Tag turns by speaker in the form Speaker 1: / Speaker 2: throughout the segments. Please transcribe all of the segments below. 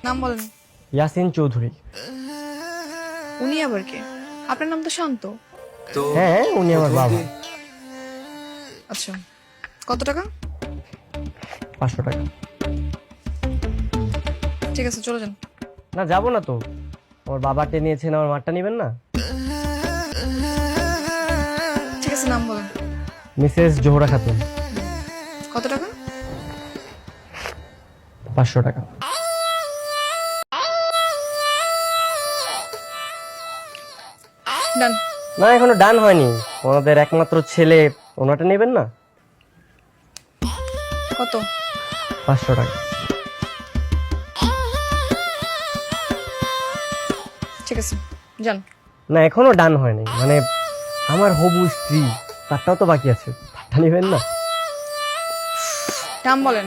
Speaker 1: নাম বলেন।
Speaker 2: ইয়াসিন চৌধুরী।
Speaker 1: উনি আবার কে? আপনার নাম তো শান্ত।
Speaker 2: হ্যাঁ, উনি আমার বাবা।
Speaker 1: আচ্ছা, কত টাকা?
Speaker 2: 500 টাকা।
Speaker 1: ঠিক আছে, চলে যান।
Speaker 2: না, যাবো না তো। আমার বাবাকে নিয়েছেন, আমার মারটা নেবেন না?
Speaker 1: ঠিক আছে, নাম বলেন।
Speaker 2: মিসেস জোহরা খাতুন।
Speaker 1: কত টাকা?
Speaker 2: 500 টাকা।
Speaker 1: ডান।
Speaker 2: না, এখনো ডান হয়নি। ওনাদের একমাত্র ছেলে, ওনাটা নেবেন না?
Speaker 1: কত?
Speaker 2: 500 টাকা।
Speaker 1: ঠিক আছে, যান।
Speaker 2: না, এখনো ডান হয়নি। মানে আমার হবু স্ত্রী, তারটাও তো বাকি আছে, তারটা নেবেন না?
Speaker 1: নাম বলেন।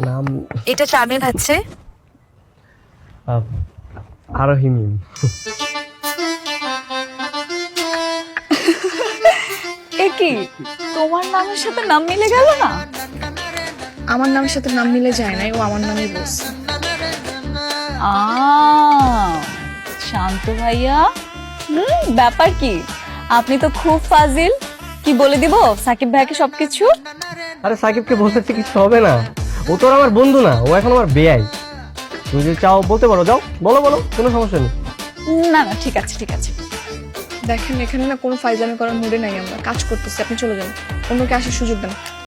Speaker 2: নাম
Speaker 1: এটা চাঁদের আছে।
Speaker 2: আরোহী মিম।
Speaker 3: এ কি তোমার নামের সাথে নাম মিলে গেল না?
Speaker 1: আমার নামের সাথে নাম মিলে যায় নাই, ও আমার নামই বলছে।
Speaker 3: আ শান্ত ভাইয়া, ব্যাপার কি? আপনি তো খুব ফাজিল। কি বলে দিব সাকিব ভাইকে সবকিছু?
Speaker 2: আরে সাকিবকে বলতেছে কিছু হবে না, ও তো আর আমার বন্ধু না, ও এখন আমার বেয়াই। তুমি যদি চাও বলতে পারো, যাও বলো বলো, কোনো সমস্যা নেই।
Speaker 3: না না, ঠিক আছে ঠিক আছে।
Speaker 1: দেখেন, এখানে না কোনো ফাইজলামি করার মুডে নাই, আমরা কাজ করতেছি, আপনি চলে যান। অন্যকে আসার সুযোগ দেন।